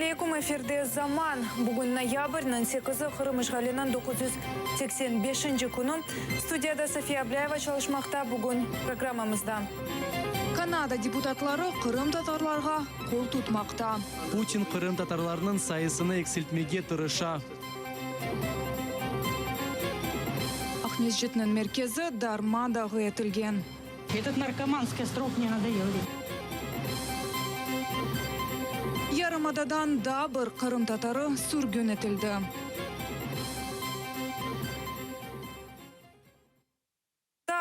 алейкум, эфирде заман. Бүгін ноябрьнің 8-ы Қырым işğalining 985-ші күні. Студияда София Абляева çalışmakta бүгін программамызда. Канада депутатлары Қырым татарларға қол tutmakta. Путин Қырым татарларының сайысыны эксилтмеге тырыша. Ақмешітінің меркезі Дармадағы етілген. Этот наркоманский срок не надоел. Ярымададан да бір Қырым татары сүргін етілді.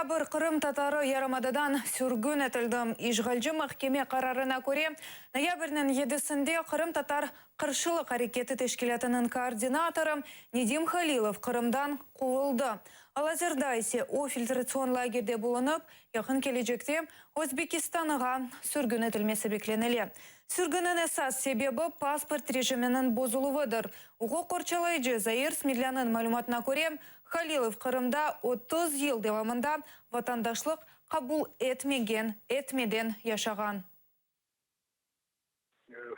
Бір Қырым татары Ярымададан сүргін етілді. Ишғалжы махкеме қарарына көре, ноябрьнің 7-сінде Қырым татар қыршылық әрекеті тешкілетінің координаторы Недим Халилов Қырымдан қуылды. Алазерда есе о фильтрацион лагерде болынып, яқын кележекте Өзбекистанға сүргін етілмесі бекленілі. Сүргінін əsas себебі паспорт режимінің бозылуыдыр. Уғы қорчалайжы Заир Смедляның мәлуматына көре, Халилов Қырымда 30 ел девамында ватандашлық қабул етмеден яшаған.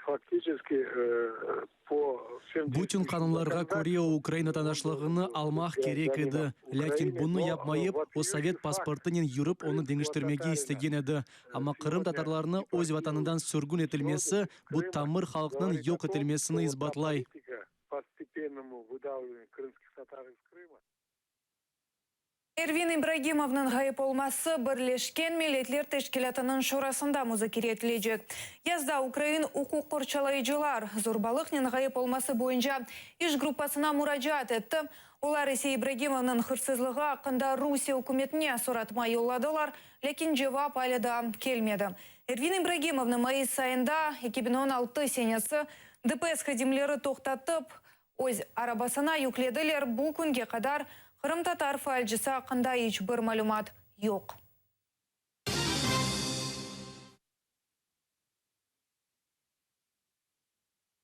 Фактически Бутин қанунларға көре Украина танашлығыны алмақ керек еді. Ләкин бұны япмайып, о совет паспортынен юрып, оны деңіштермеге істеген еді. Ама Қырым татарларыны өз ватанынан сүргін етілмесі, бұл тамыр халқының йоқ етілмесіні избатлай. Эрвин Ибрагимовның ғайып олмасы бірлешкен милетлер тешкелетінің шурасында музакире етілежек. Язда Украин уқу қорчалайжылар Зурбалықнен ғайып олмасы бойынша иш группасына мұражат етті. Олар есе Ибрагимовның хырсызлығы ақында Русия үкіметіне сұратма йолладылар, лекін жауап әлі да келмеді. Эрвин Ибрагимовның майыс сайында 2016 сенесі ДПС хадимлері тоқтатып, өз арабасына юкледілер бұл күнге қадар Қырым татар фальжысы ақында ешбір мәлумат жоқ.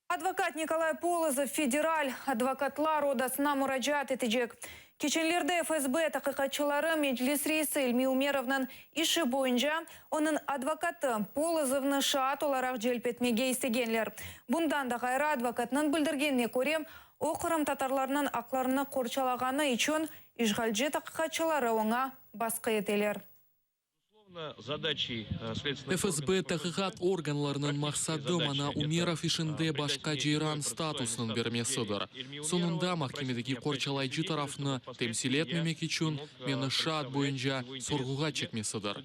Адвокат Николай Полозов федераль адвокатлар одасына мұражат етежек. Кеченлерді ФСБ тақиқатшылары Меджлис рейсі Илми Умеровның іші бойынша оның адвокаты Полозовны шаат оларақ желпетмеге істегенлер. Бұндан да қайра адвокатның білдіргеніне көрем, о Қырым татарларының ақларыны қорчалағаны үшін ишғалжы тақиқатшылары оңа басқа етелер. ФСБ тақиқат органларының мақсады мана Умеров ішінде башқа жейран статусының бермесідір. Сонында махкемедегі қорчалайжы тарафны темсил етмемек үшін мені шаат бойынша сорғуға чекмесідір.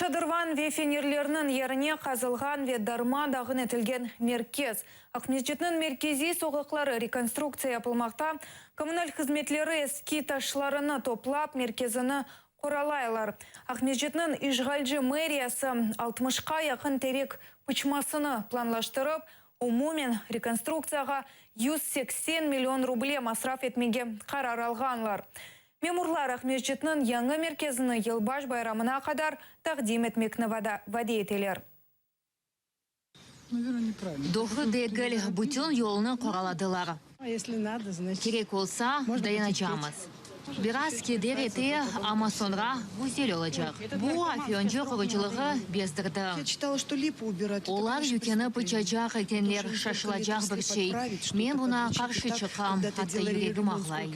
Шадырван ве фенерлерінің еріне қазылған ве дарма дағын етілген меркез. Ақмешітінің меркези соғықлары реконструкция yapılmakta. Коммуналь қызметлері эски ташларыны топлап меркезіні қоралайлар. Ақмешітінің ишғалжы мэриясы 60-қа яқын терек пұчмасыны планлаштырып, умумен реконструкцияға 180 миллион рубле масраф етмеге қарар алғанлар. Мемурлар Ақмешітінің яңы меркезіні елбаш байрамына қадар тақдим етмекні ваде етелер. Дохы дегіл бүтін еліні қораладылар. Керек олса, дайыначамыз. Біраз кедер еті, ама сонра бұзел олacak. Бұ афионжы қорычылығы бездірді. Олар юкені пычачақ екенлер шашылacak бір шей. Мен бұна қаршы чықам, атты ерегім ағлай.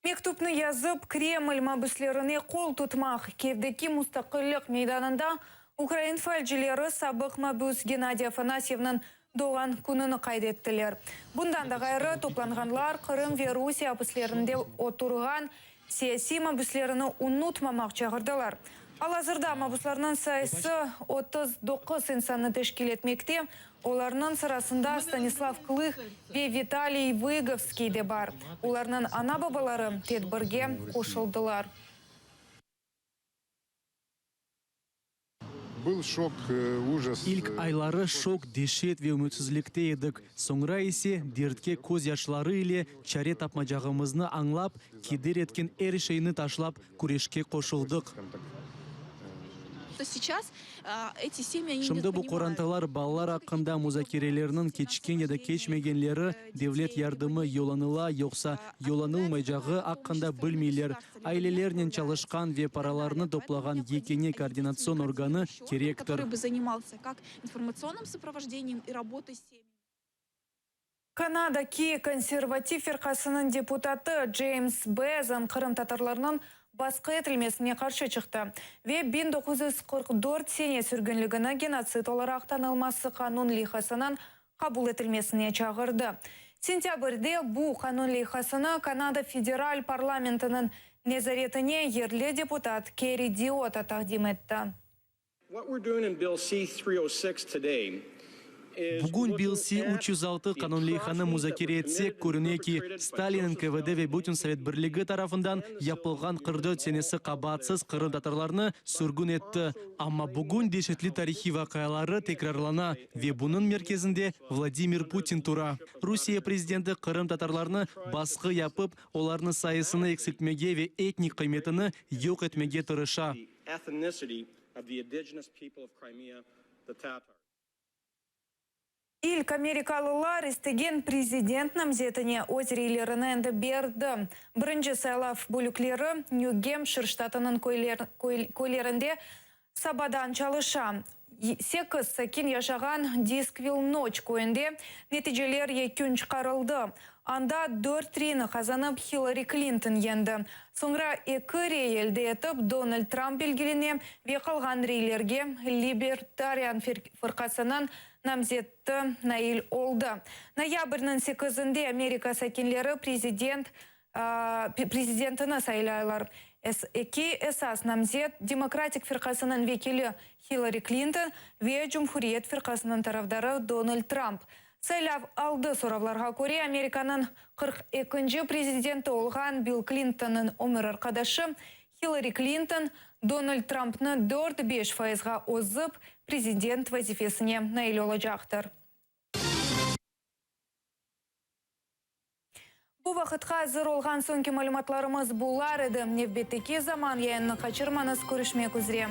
Мектупны язып, Кремль мабыслеріне қол тұтмақ. Кевдекі мұстақылық мейданында Украин фальжилері сабық мабыз Геннадий Афанасьевның доған күніні қайдеттілер. Бұндан да ғайры топланғанлар Қырым ве Русия апыслерінде отырған сияси мабыслеріні ұнутмамақ чағырдылар. Ал азырда мабысларының сайысы 39 инсаны тешкил етмекте, оларының сырасында Станислав Клых ве Виталий Выговский де бар. Оларының ана бабалары тедбірге қошылдылар. Был шок, ужас. Илк айлары шок, дешет ве үмітсізлікте едік. Соңыра есе дертке көз яшлары иле чаре тапмажағымызны аңлап, кедер еткен әр шейіні ташлап күрешке қошылдық. то сейчас эти семьи, они Шымды бу недопонимают. коранталар балалар акында музакирелерinin кечкен яда кечмегенлері девлет ярдымы yolaныла, йокса yolанылмай жағы акында білмейлер. Айлелернен çalışkan ве параларны топлаган екене координацион органы керектір. Который бы занимался как информационным сопровождением и работой с семьями. Канада ки консерватив фирқасының депутаты Джеймс Безан Қырым татарларының басқы етілмесіне қаршы шықты. Ве 1944 сене сүргінлігіні геноцид оларақ танылмасы қанун лихасынан қабыл етілмесіне чағырды. Сентябрьде бұл қанун лихасыны Канада федераль парламентінің незаретіне ерлі депутат Керри Диота тақдим етті. What we're doing in Bill C-306 today Бүгін Билси 306 канунлиханы музакире етсек, көріне ки Сталин НКВД ве Бүтін Совет Бірлігі тарафындан япылған 44 сенесі қабатсыз Қырым татарларны сүргін етті. Амма бүгін дешетлі тарихи вақайлары текрарлана ве бұның мерkezінде Владимир Путин тура. Русия президенті Қырым татарларны басқы япып, оларны сайысыны эксілтмеге ве этник қиметіні йоқ етмеге тұрыша. ethnicity of the indigenous people of Crimea, the Tatars. Ilk Amerikalылар істеген президент намзетіне өз рейлеріні әнді берді. Бірінші сайлав бөліклері Нью-Гемпшир штатының көйлерінде сабадан чалыша. 8 сәкен яшаған Дисквилл Ноч көйінде нәтижелер екін шығарылды. Анда 4 трені қазанып Хиллари Клинтон енді. Соңра 2 рейлді етіп Дональд Трамп белгілене ве қалған рейлерге Либертариан фырқасынан намзетті Наил олды. Ноябрьнің 8-інде Америка сәкенлері президентіні сайлайлар. Эки эсас намзет демократик фирқасының векілі Хиллари Клинтон ве Жумхуриет фирқасының тарафдары Дональд Трамп. Сайлав алды соравларға көре Американың 42-ші президенті олған Билл Клинтонның өмір арқадашы Хиллари Клинтон Дональд Трампны 4-5%-ға озып президент вазифесіне наил олажақтыр. Бұл вақытқа зыр олған соңки малюматларымыз бұлар еді. Невбеттеке заман яйынны қачырманыз көрішмек үзре.